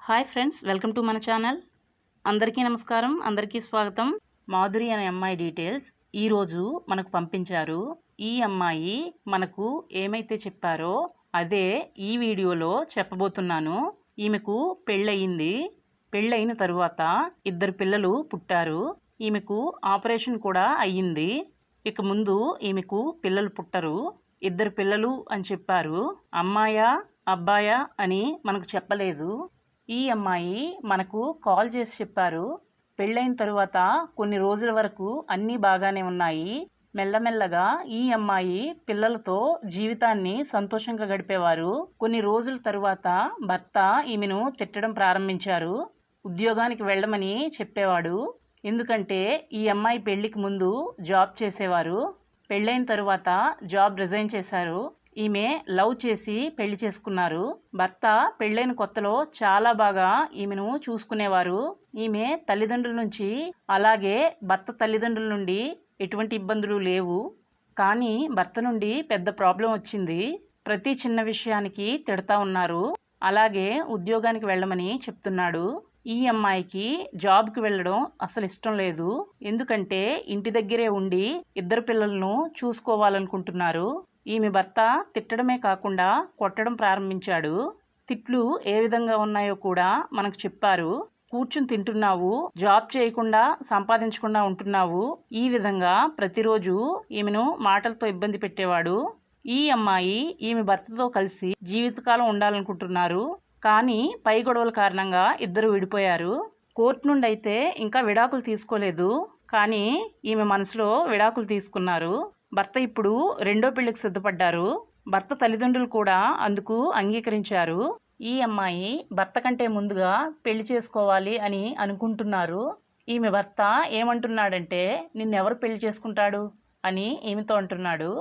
Hi friends, welcome to మన channel. అందరికీ నమస్కారం, అందరికీ స్వాగతం. మాధురి అనే అమ్మాయి డీటెయిల్స్ ఈరోజు మనకు పంపించారు. ఈ అమ్మాయి మనకు ఏమైతే చెప్పారో అదే ఈ వీడియోలో చెప్పబోతున్నాను. ఈమెకు పెళ్ళయింది. పెళ్ళయిన తరువాత 2 పిల్లలు పుట్టారు. ఈమెకు ఆపరేషన్ కూడా అయ్యింది. ఇక ముందు ఈమెకు పిల్లలు పుట్టరు. 2 పిల్లలు అని చెప్పారు. అమ్మాయా అబ్బాయా అని మనకు చెప్పలేదు. ఈ అమ్మాయి మనకు కాల్ చేసి చెప్పారు. పెళ్ళైన తరువాత కొన్ని రోజుల వరకు అన్నీ బాగానే ఉన్నాయి. మెల్లమెల్లగా ఈ అమ్మాయి పిల్లలతో జీవితాన్ని సంతోషంగా గడిపేవారు. కొన్ని రోజుల తరువాత భర్త ఈమెను తిట్టడం ప్రారంభించారు. ఉద్యోగానికి వెళ్ళమని చెప్పేవాడు. ఎందుకంటే ఈ అమ్మాయి పెళ్లికి ముందు జాబ్ చేసేవారు. పెళ్ళైన తరువాత జాబ్ రిజైన్ చేశారు. ఈమె లవ్ చేసి పెళ్లి చేసుకున్నారు. భర్త పెళ్ళైన కొత్తలో చాలా బాగా ఈమెను చూసుకునేవారు. ఈమె తల్లిదండ్రుల నుంచి అలాగే భర్త తల్లిదండ్రుల నుండి ఎటువంటి ఇబ్బందులు లేవు. కానీ భర్త నుండి పెద్ద ప్రాబ్లం వచ్చింది. ప్రతి చిన్న విషయానికి తిడతా ఉన్నారు. అలాగే ఉద్యోగానికి వెళ్ళమని చెప్తున్నాడు. ఈ అమ్మాయికి జాబ్కి వెళ్ళడం అసలు ఇష్టం లేదు. ఎందుకంటే ఇంటి దగ్గరే ఉండి 2 పిల్లలను చూసుకోవాలనుకుంటున్నారు. ఈమె భర్త తిట్టడమే కాకుండా కొట్టడం ప్రారంభించాడు. తిట్లు ఏ విధంగా ఉన్నాయో కూడా మనకు చెప్పారు. కూర్చుని తింటున్నావు, జాబ్ చేయకుండా సంపాదించకుండా ఉంటున్నావు, ఈ విధంగా ప్రతిరోజు ఈమెను మాటలతో ఇబ్బంది పెట్టేవాడు. ఈ అమ్మాయి ఈమె భర్తతో కలిసి జీవితకాలం ఉండాలనుకుంటున్నారు. కానీ పై గొడవల కారణంగా 2 విడిపోయారు. కోర్టు నుండి అయితే ఇంకా విడాకులు తీసుకోలేదు. కానీ ఈమె మనసులో విడాకులు తీసుకున్నారు. భర్త ఇప్పుడు 2వ పెళ్లికి సిద్ధపడ్డారు. భర్త తల్లిదండ్రులు కూడా అందుకు అంగీకరించారు. ఈ అమ్మాయి భర్త కంటే ముందుగా పెళ్లి చేసుకోవాలి అని అనుకుంటున్నారు. ఈమె భర్త ఏమంటున్నాడంటే, నిన్నెవరు పెళ్లి చేసుకుంటాడు అని ఈమెతో అంటున్నాడు.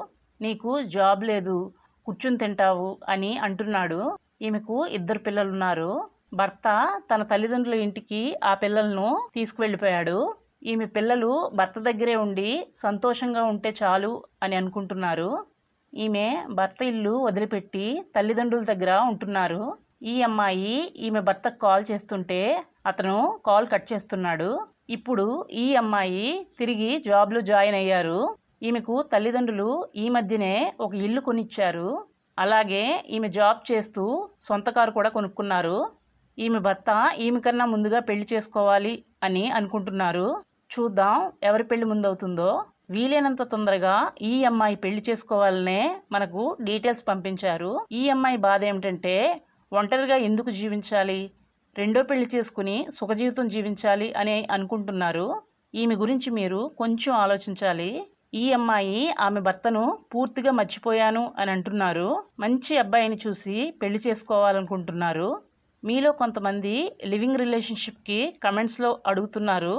నీకు జాబ్ లేదు, కూర్చుని తింటావు అని అంటున్నాడు. ఈమెకు 2 పిల్లలున్నారు. భర్త తన తల్లిదండ్రుల ఇంటికి ఆ పిల్లలను తీసుకువెళ్ళిపోయాడు. ఈమె పిల్లలు భర్త దగ్గరే ఉండి సంతోషంగా ఉంటే చాలు అని అనుకుంటున్నారు. ఈమె భర్త ఇల్లు వదిలిపెట్టి తల్లిదండ్రుల దగ్గర ఉంటున్నారు. ఈ అమ్మాయి ఈమె భర్తకు కాల్ చేస్తుంటే అతను కాల్ కట్ చేస్తున్నాడు. ఇప్పుడు ఈ అమ్మాయి తిరిగి జాబ్లో జాయిన్ అయ్యారు. ఈమెకు తల్లిదండ్రులు ఈ మధ్యనే ఒక ఇల్లు కొనిచ్చారు. అలాగే ఈమె జాబ్ చేస్తూ సొంత కారు కూడా కొనుక్కున్నారు. ఈమె భర్త ఈమె కన్నా ముందుగా పెళ్లి చేసుకోవాలి అని అనుకుంటున్నారు. చూద్దాం ఎవరి పెళ్లి ముందవుతుందో. వీలైనంత తొందరగా ఈ అమ్మాయి పెళ్లి చేసుకోవాలనే మనకు డీటెయిల్స్ పంపించారు. ఈ అమ్మాయి బాధ ఏమిటంటే, ఒంటరిగా ఎందుకు జీవించాలి, 2వ పెళ్లి చేసుకుని సుఖజీవితం జీవించాలి అని అనుకుంటున్నారు. ఈమె గురించి మీరు కొంచెం ఆలోచించాలి. ఈ అమ్మాయి ఆమె భర్తను పూర్తిగా మర్చిపోయాను అని అంటున్నారు. మంచి అబ్బాయిని చూసి పెళ్లి చేసుకోవాలనుకుంటున్నారు. మీలో కొంతమంది లివింగ్ రిలేషన్షిప్కి కమెంట్స్లో అడుగుతున్నారు.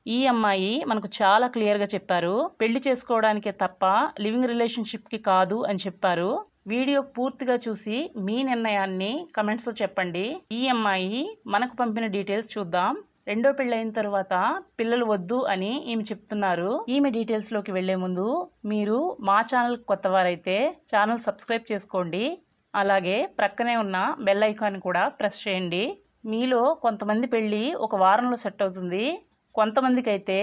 ఈ అమ్మాయి మనకు చాలా క్లియర్గా చెప్పారు. పెళ్లి చేసుకోవడానికే తప్ప లివింగ్ రిలేషన్షిప్కి కాదు అని చెప్పారు. వీడియో పూర్తిగా చూసి మీ నిర్ణయాన్ని కమెంట్స్లో చెప్పండి. ఈ అమ్మాయి మనకు పంపిన డీటెయిల్స్ చూద్దాం. 2వ పెళ్ళి అయిన తర్వాత పిల్లలు వద్దు అని ఈమె చెప్తున్నారు. ఈమె డీటెయిల్స్లోకి వెళ్లే ముందు మీరు మా ఛానల్కి కొత్తవారైతే ఛానల్ సబ్స్క్రైబ్ చేసుకోండి. అలాగే ప్రక్కనే ఉన్న బెల్ ఐకాన్ కూడా ప్రెస్ చేయండి. మీలో కొంతమంది పెళ్ళి ఒక వారంలో సెట్ అవుతుంది. కొంతమందికి అయితే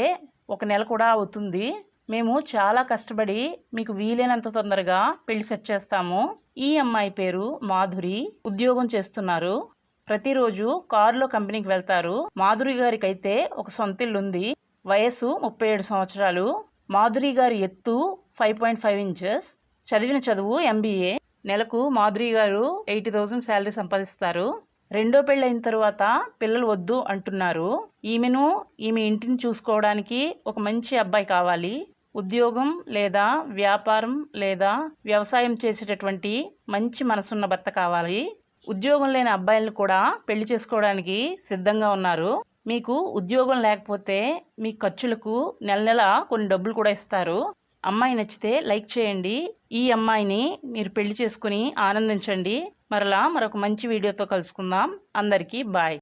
1 నెల కూడా అవుతుంది. మేము చాలా కష్టపడి మీకు వీలైనంత తొందరగా పెళ్లి సెట్ చేస్తాము. ఈ అమ్మాయి పేరు మాధురి. ఉద్యోగం చేస్తున్నారు. ప్రతిరోజు కారులో కంపెనీకి వెళ్తారు. మాధురి గారికి అయితే ఒక సొంత ఇల్లు ఉంది. వయసు 37 సంవత్సరాలు. మాధురి గారి ఎత్తు 5.5 ఇంచెస్. చదివిన చదువు MBA. నెలకు మాధురి గారు 80,000 శాలరీ సంపాదిస్తారు. 2వ పెళ్ళి అయిన తర్వాత పిల్లలు వద్దు అంటున్నారు. ఈమె ఇంటిని చూసుకోవడానికి ఒక మంచి అబ్బాయి కావాలి. ఉద్యోగం లేదా వ్యాపారం లేదా వ్యవసాయం చేసేటటువంటి మంచి మనసున్న భర్త కావాలి. ఉద్యోగం లేని అబ్బాయిలను కూడా పెళ్లి చేసుకోవడానికి సిద్ధంగా ఉన్నారు. మీకు ఉద్యోగం లేకపోతే మీ ఖర్చులకు నెల నెల కొన్ని డబ్బులు కూడా ఇస్తారు. అమ్మాయి నచ్చితే లైక్ చేయండి. ఈ అమ్మాయిని మీరు పెళ్లి చేసుకుని ఆనందించండి. మరలా మరొక మంచి వీడియోతో కలుసుకుందాం. అందరికీ బాయ్.